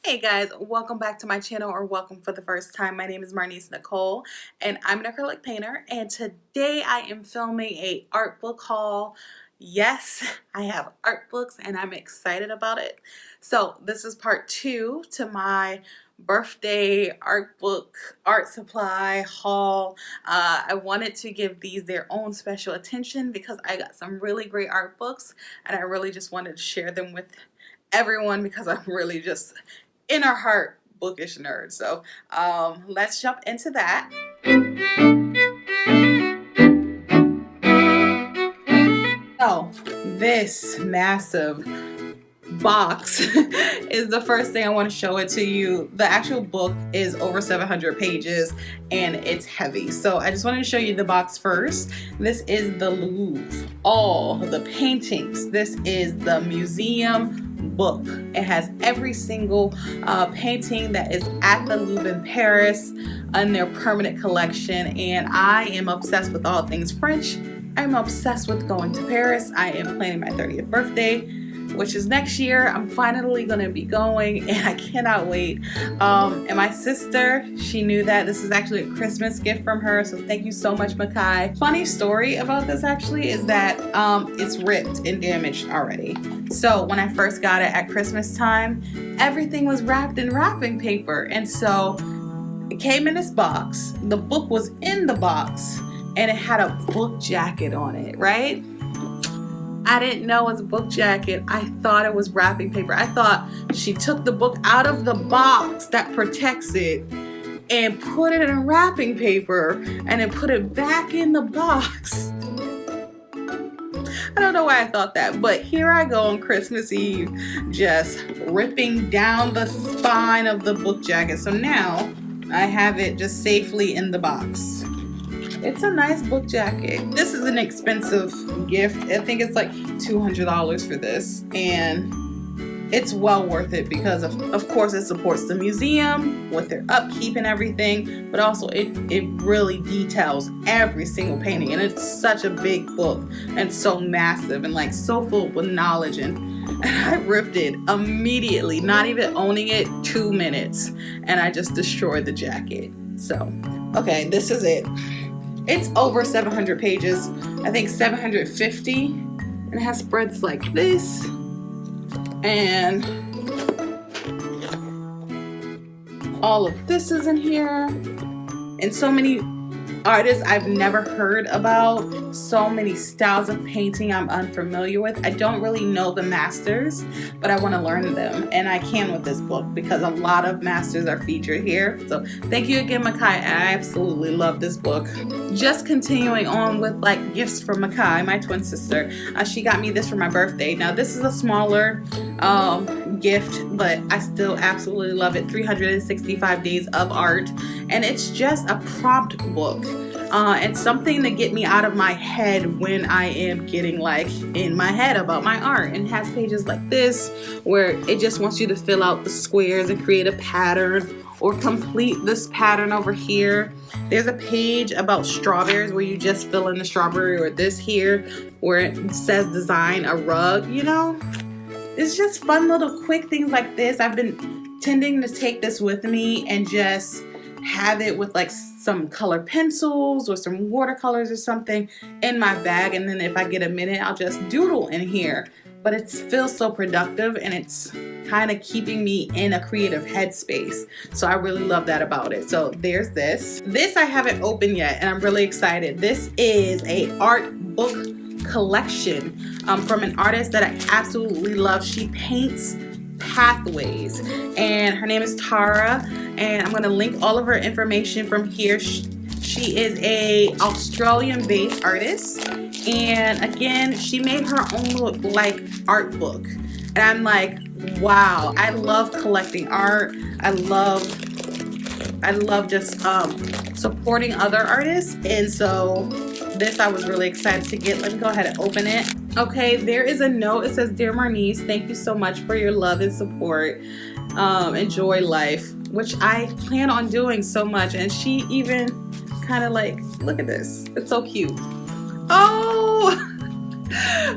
Hey guys, welcome back to my channel, or welcome for the first time. My name is Marnise Nicole and I'm an acrylic painter, and today I am filming a art book haul. Yes, I have art books and I'm excited about it. So this is part 2 to my birthday art book art supply haul. I wanted to give these their own special attention because I got some really great art books and I really just wanted to share them with everyone because I'm really just inner heart bookish nerd. So let's jump into that. So this massive box is the first thing I want to show it to you. The actual book is over 700 pages and it's heavy, so I just wanted to show you the box first. This is the Louvre, all the paintings. This is the museum book. It has every single painting that is at the Louvre in Paris in their permanent collection, and I am obsessed with all things French. I'm obsessed with going to Paris. I am planning my 30th birthday, which is next year. I'm finally gonna be going and I cannot wait. And my sister, she knew that this is actually a Christmas gift from her, so thank you so much, Makai. Funny story about this actually is that it's ripped and damaged already. So when I first got it at Christmas time, everything was wrapped in wrapping paper, and so it came in this box. The book was in the box and it had a book jacket on it, right? I didn't know it was a book jacket. I thought it was wrapping paper. I thought she took the book out of the box that protects it and put it in wrapping paper and then put it back in the box. I don't know why I thought that, but here I go on Christmas Eve just ripping down the spine of the book jacket. So now I have it just safely in the box. It's a nice book jacket. This is an expensive gift. I think it's like $200 for this, and it's well worth it because of course it supports the museum with their upkeep and everything, but also it really details every single painting, and it's such a big book and so massive and like so full with knowledge, and I ripped it immediately, not even owning it 2 minutes, and I just destroyed the jacket. So okay, this is it. It's over 700 pages, I think 750, and it has spreads like this, and all of this is in here, and so many artists I've never heard about, so many styles of painting I'm unfamiliar with. I don't really know the masters, but I want to learn them, and I can with this book because a lot of masters are featured here. So thank you again, Makai. I absolutely love this book. Just continuing on with like gifts from Makai, my twin sister. She got me this for my birthday. Now this is a smaller gift, but I still absolutely love it. 365 Days of Art, and it's just a prompt book. It's something to get me out of my head when I am getting like in my head about my art, and it has pages like this where it just wants you to fill out the squares and create a pattern or complete this pattern over here. There's a page about strawberries where you just fill in the strawberry, or this here where it says design a rug, you know? It's just fun little quick things like this. I've been tending to take this with me and just have it with like some colored pencils or some watercolors or something in my bag, and then if I get a minute I'll just doodle in here. But it feels so productive and it's kind of keeping me in a creative headspace, so I really love that about it. So there's this I haven't opened yet and I'm really excited. This is a art book collection from an artist that I absolutely love. She paints pathways and her name is Tara, and I'm going to link all of her information from here. She is a Australian based artist, and again she made her own little like art book, and I'm like, wow, I love collecting art. I love just supporting other artists, and so this I was really excited to get. Let me go ahead and open it. Okay, there is a note. It says, "Dear Marnise, thank you so much for your love and support. Enjoy life," which I plan on doing so much. And she even kind of like, look at this. It's so cute. Oh,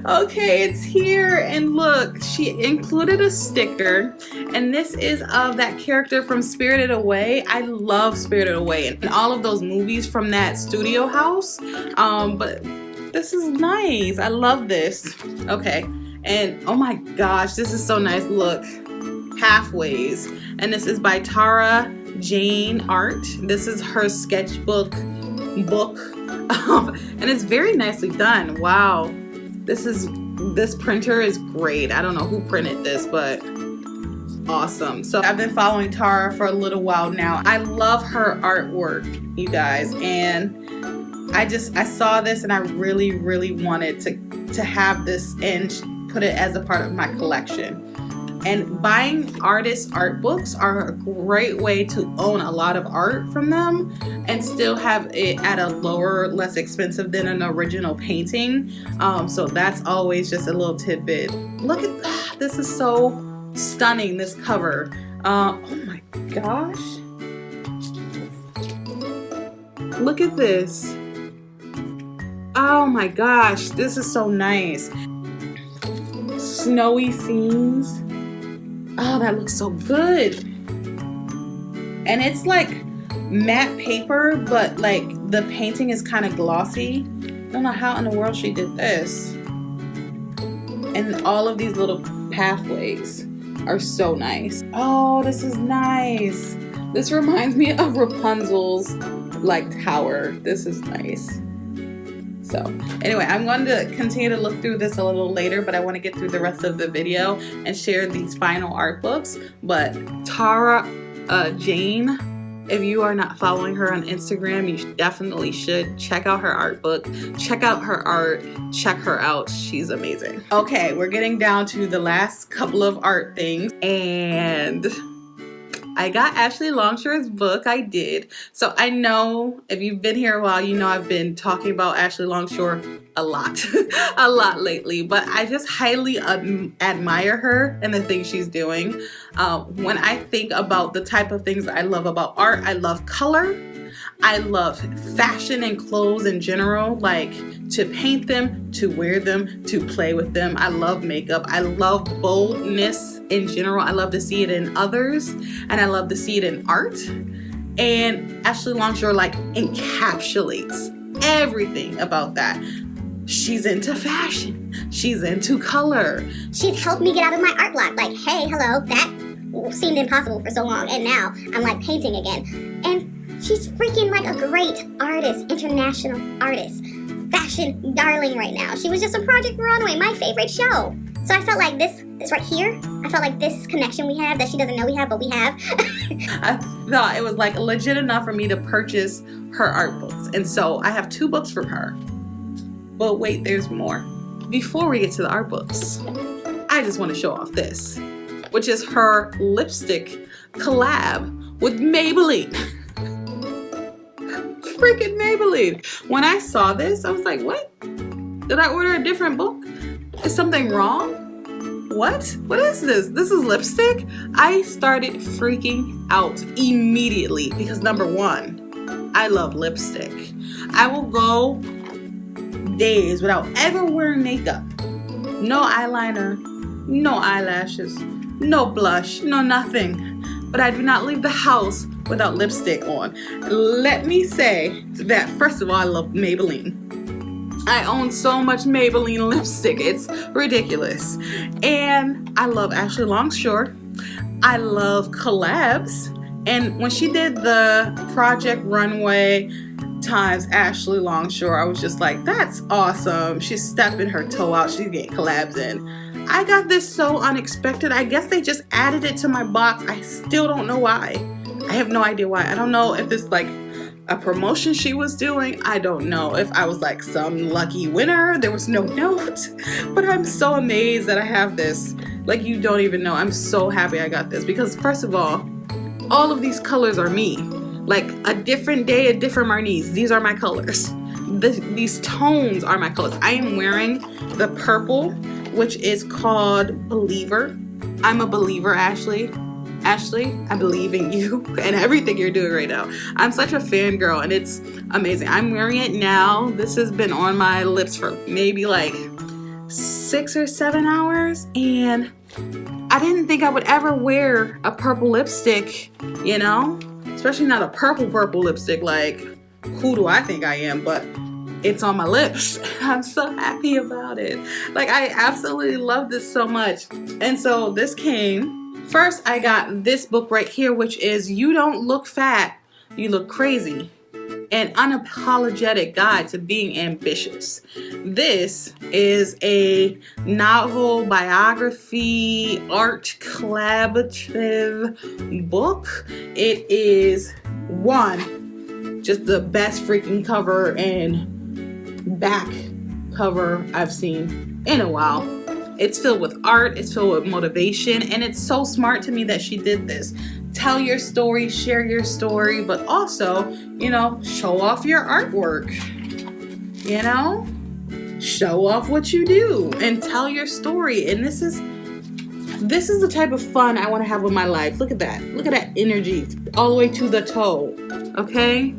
Okay, it's here, and look, she included a sticker, and this is of that character from Spirited Away. I love Spirited Away and all of those movies from that studio house. But this is nice. I love this. Okay, and oh my gosh, this is so nice. Look, Halfways, and this is by Tara Jane Art. This is her sketchbook book, and it's very nicely done. Wow. This printer is great. I don't know who printed this, but awesome. So I've been following Tara for a little while now. I love her artwork, you guys, and I saw this and I really wanted to have this and put it as a part of my collection. And buying artists' art books are a great way to own a lot of art from them and still have it at a lower, less expensive than an original painting. So that's always just a little tidbit. Look at this, is so stunning, this cover. Oh my gosh. Look at this. Oh my gosh, this is so nice. Snowy scenes. Oh, that looks so good. And it's like matte paper, but like the painting is kind of glossy. I don't know how in the world she did this. And all of these little pathways are so nice. Oh, this is nice. This reminds me of Rapunzel's like tower. This is nice. So anyway, I'm going to continue to look through this a little later, but I want to get through the rest of the video and share these final art books. But Tara Jane, if you are not following her on Instagram, you definitely should check out her art book, check out her art, check her out. She's amazing. Okay, we're getting down to the last couple of art things, and I got Ashley Longshore's book. I did. So I know if you've been here a while, you know I've been talking about Ashley Longshore a lot, a lot lately, but I just highly admire her and the things she's doing. When I think about the type of things I love about art, I love color. I love fashion and clothes in general, like to paint them, to wear them, to play with them. I love makeup. I love boldness in general. I love to see it in others, and I love to see it in art. And Ashley Longshore like encapsulates everything about that. She's into fashion. She's into color. She's helped me get out of my art block. Like, hey, hello, that seemed impossible for so long, and now I'm like painting again. And she's freaking like a great artist, international artist, fashion darling right now. She was just on Project Runway, my favorite show. So I felt like this right here, I felt like this connection we have that she doesn't know we have, but we have. I thought it was like legit enough for me to purchase her art books. And so I have 2 books from her. But wait, there's more. Before we get to the art books, I just want to show off this, which is her lipstick collab with Maybelline. Freaking Maybelline. When I saw this, I was like, what? Did I order a different book? Is something wrong? What? What is this? This is lipstick? I started freaking out immediately because number one, I love lipstick. I will go days without ever wearing makeup. No eyeliner, no eyelashes, no blush, no nothing. But I do not leave the house without lipstick on. Let me say that first of all, I love Maybelline. I own so much Maybelline lipstick, it's ridiculous. And I love Ashley Longshore. I love collabs. And when she did the Project Runway times Ashley Longshore, I was just like, that's awesome. She's stepping her toe out, she's getting collabs in. I got this so unexpected. I guess they just added it to my box. I still don't know why. I have no idea why. I don't know if it's like a promotion she was doing. I don't know if I was like some lucky winner. There was no note, but I'm so amazed that I have this. Like, you don't even know. I'm so happy I got this because first of all of these colors are me. Like a different day, a different Marnise. These are my colors. These tones are my colors. I am wearing the purple, which is called Believer. I'm a believer, Ashley. Ashley, I believe in you and everything you're doing right now. I'm such a fangirl and it's amazing. I'm wearing it now. This has been on my lips for maybe like 6 or 7 hours, and I didn't think I would ever wear a purple lipstick, you know, especially not a purple lipstick. Like, who do I think I am? But it's on my lips. I'm so happy about it. Like, I absolutely love this so much. And so this came, first I got this book right here, which is You Don't Look Fat, You Look Crazy. An unapologetic guide to being ambitious. This is a novel biography art collaborative book. It is just the best freaking cover and back cover I've seen in a while. It's filled with art, it's filled with motivation, and it's so smart to me that she did this. Tell your story, share your story, but also, you know, show off your artwork. You know, show off what you do and tell your story. And this is the type of fun I want to have with my life. Look at that. Look at that energy all the way to the toe. Okay?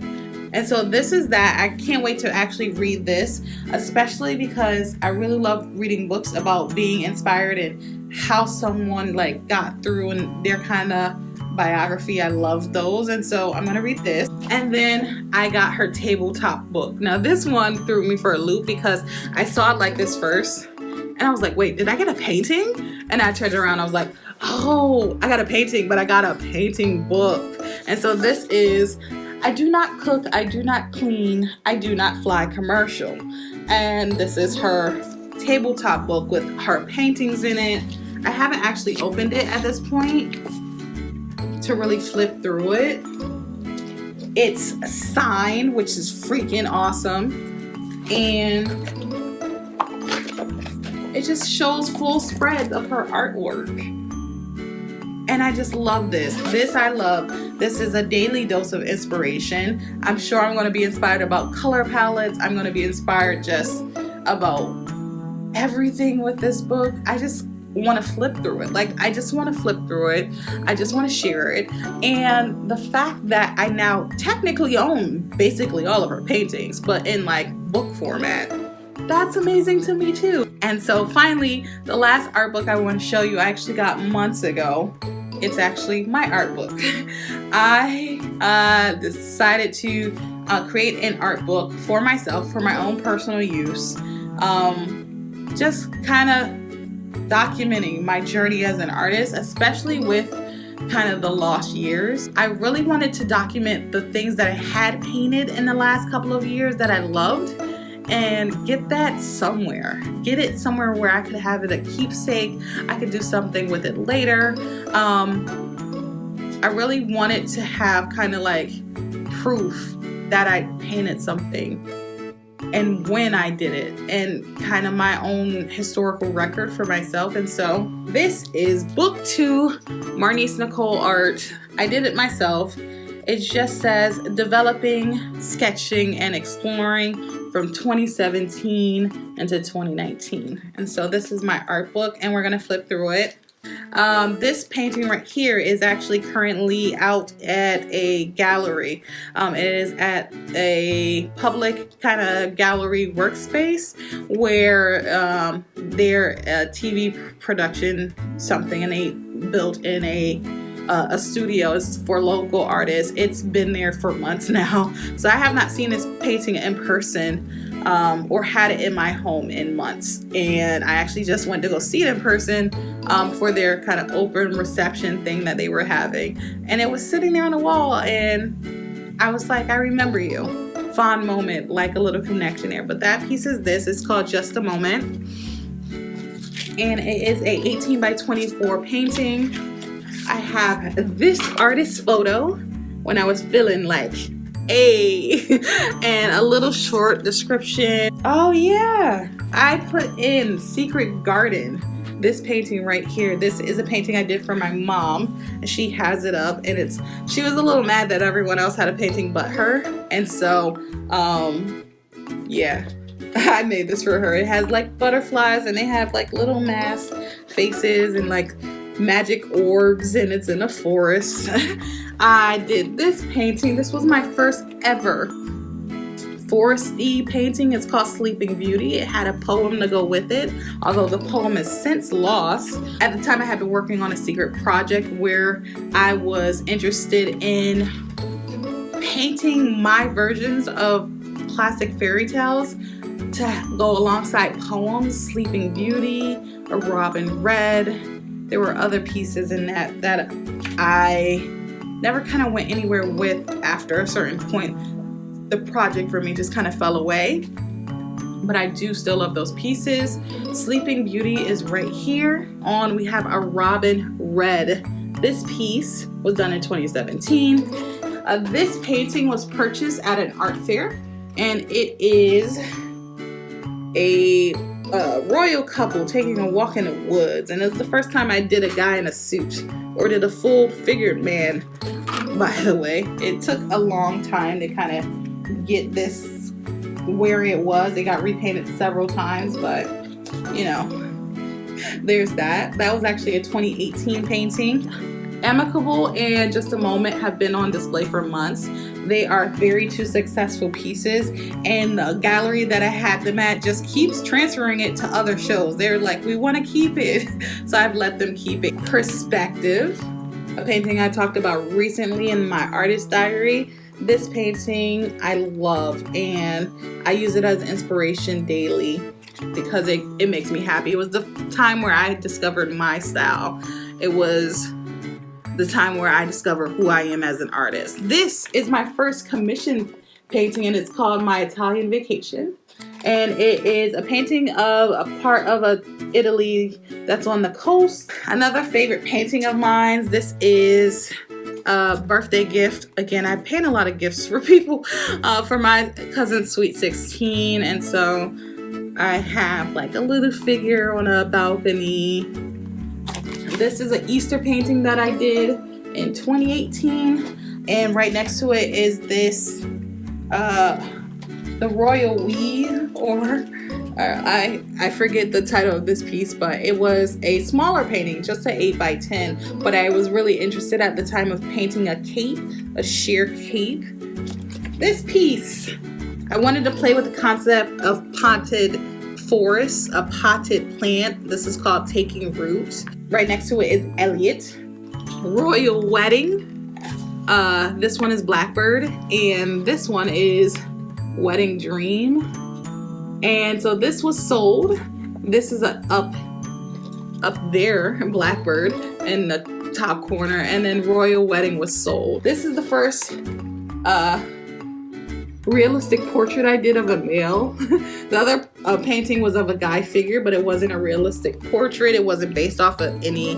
And so this is that. I can't wait to actually read this, especially because I really love reading books about being inspired and how someone like got through and their kind of biography. I love those, and so I'm gonna read this. And then I got her tabletop book. Now this one threw me for a loop because I saw it like this first, and I was like, wait, did I get a painting? And I turned around, I was like, oh, I got a painting, but I got a painting book. And so this is I Do Not Cook, I Do Not Clean, I Do Not Fly commercial. And this is her tabletop book with her paintings in it. I haven't actually opened it at this point to really flip through it. It's signed, which is freaking awesome, and it just shows full spreads of her artwork, and I just love this. I love. This is a daily dose of inspiration. I'm sure I'm going to be inspired about color palettes. I'm going to be inspired just about everything with this book. I just want to flip through it. Like, I just want to flip through it. I just want to share it. And the fact that I now technically own basically all of her paintings, but in like book format, that's amazing to me too. And so finally, the last art book I want to show you, I actually got months ago. It's actually my art book. I decided to create an art book for myself, for my own personal use. Just kind of documenting my journey as an artist, especially with kind of the lost years. I really wanted to document the things that I had painted in the last couple of years that I loved, and get that somewhere. Get it somewhere where I could have it a keepsake. I could do something with it later. I really wanted to have kind of like proof that I painted something and when I did it, and kind of my own historical record for myself. And so this is book 2, Marnise Nicole art. I did it myself. It just says developing, sketching, and exploring from 2017 into 2019. And so this is my art book, and we're gonna flip through it. This painting right here is actually currently out at a gallery. It is at a public kind of gallery workspace where they're a TV production something, and they built in a studio. It's for local artists. It's been there for months now, so I have not seen this painting in person or had it in my home in months. And I actually just went to go see it in person for their kind of open reception thing that they were having, and it was sitting there on the wall, and I was like, I remember you. Fond moment, like a little connection there. But that piece is this. It's called Just a Moment, and it is a 18 by 24 painting. I have this artist photo when I was feeling like, hey, and a little short description. Oh yeah, I put in Secret Garden, this painting right here. This is a painting I did for my mom, and she has it up, and she was a little mad that everyone else had a painting but her, and so yeah, I made this for her. It has like butterflies, and they have like little mask faces and like magic orbs, and it's in a forest. I did this painting. This was my first ever foresty painting. It's called Sleeping Beauty. It had a poem to go with it, although the poem is since lost. At the time, I had been working on a secret project where I was interested in painting my versions of classic fairy tales to go alongside poems. Sleeping Beauty, A Robin Red. There were other pieces in that I never kind of went anywhere with. After a certain point, the project for me just kind of fell away, but I do still love those pieces. Sleeping Beauty is right here. We have A Robin Red. This piece was done in 2017. This painting was purchased at an art fair, and it is a royal couple taking a walk in the woods, and it was the first time I did a guy in a suit, or did a full figured man, by the way. It took a long time to kind of get this where it was. It got repainted several times, but you know, there's that. That was actually a 2018 painting. Amicable and Just a Moment have been on display for months. They are very two successful pieces, and the gallery that I had them at just keeps transferring it to other shows. They're like, we want to keep it, so I've let them keep it. Perspective, a painting I talked about recently in my artist diary. This painting I love, and I use it as inspiration daily because it makes me happy. It was the time where I discovered my style. It was the time where I discover who I am as an artist. This is my first commission painting, and it's called My Italian Vacation. And it is a painting of a part of Italy that's on the coast. Another favorite painting of mine, this is a birthday gift. Again, I paint a lot of gifts for people for my cousin's sweet 16. And so I have like a little figure on a balcony. This is an Easter painting that I did in 2018, and right next to it is this, the Royal We, or I forget the title of this piece, but it was a smaller painting, just an 8x10, but I was really interested at the time of painting a cape, a sheer cape. This piece, I wanted to play with the concept of potted forest, a potted plant. This is called Taking Roots. Right next to it is Elliot. Royal Wedding. This one is Blackbird, and this one is Wedding Dream. And so this was sold. This is up there, Blackbird in the top corner, and then Royal Wedding was sold. This is the first realistic portrait I did of a male. The other painting was of a guy figure, but it wasn't a realistic portrait. It wasn't based off of any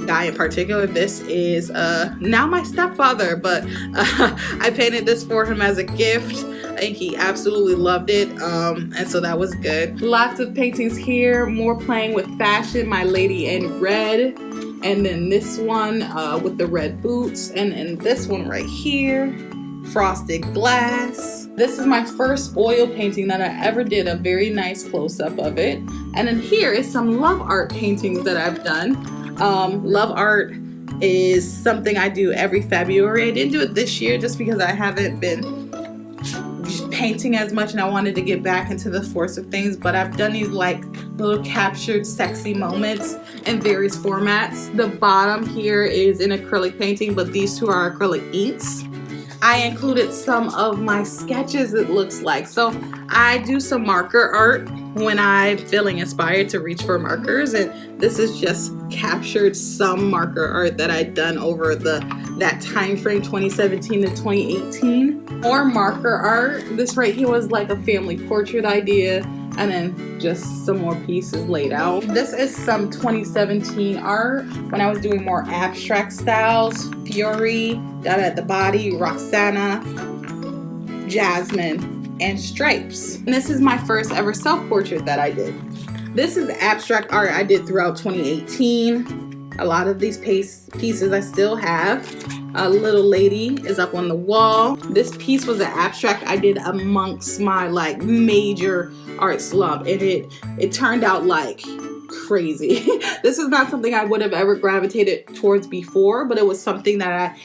guy in particular. This is now my stepfather, but I painted this for him as a gift. I think he absolutely loved it, and so that was good. Lots of paintings here, more playing with fashion. My Lady in Red, and then this one with the red boots, and then this one right here, Frosted Glass. This is my first oil painting that I ever did, a very nice close-up of it. And then here is some love art paintings that I've done. Love art is something I do every February. I didn't do it this year just because I haven't been painting as much and I wanted to get back into the force of things, but I've done these like little captured sexy moments in various formats. The bottom here is an acrylic painting, but these two are acrylic inks. I included some of my sketches, it looks like. So I do some marker art when I'm feeling inspired to reach for markers, and this is just captured some marker art that I'd done over that time frame, 2017 to 2018. More marker art. This right here was like a family portrait idea, and then just some more pieces laid out. This is some 2017 art when I was doing more abstract styles. Fury, down at the body, Roxana, Jasmine, and Stripes. And this is my first ever self-portrait that I did. This is abstract art I did throughout 2018. A lot of these pieces I still have. A little lady is up on the wall. This piece was an abstract I did amongst my like major art slump, and it turned out like crazy. This is not something I would have ever gravitated towards before, but it was something that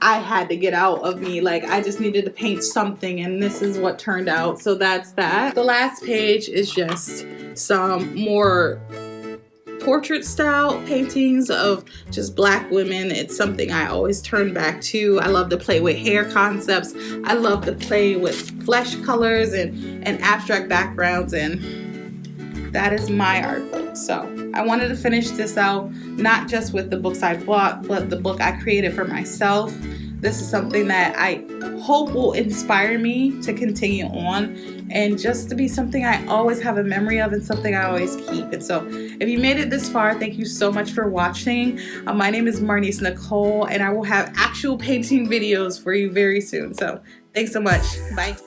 I had to get out of me. Like, I just needed to paint something, and this is what turned out. So that's that. The last page is just some more portrait style paintings of just Black women. It's something I always turn back to. I love to play with hair concepts. I love to play with flesh colors and abstract backgrounds, and that is my art book. So I wanted to finish this out, not just with the books I bought, but the book I created for myself. This is something that I hope will inspire me to continue on and just to be something I always have a memory of and something I always keep. And so if you made it this far, thank you so much for watching. My name is Marnise Nicole, and I will have actual painting videos for you very soon. So thanks so much. Bye.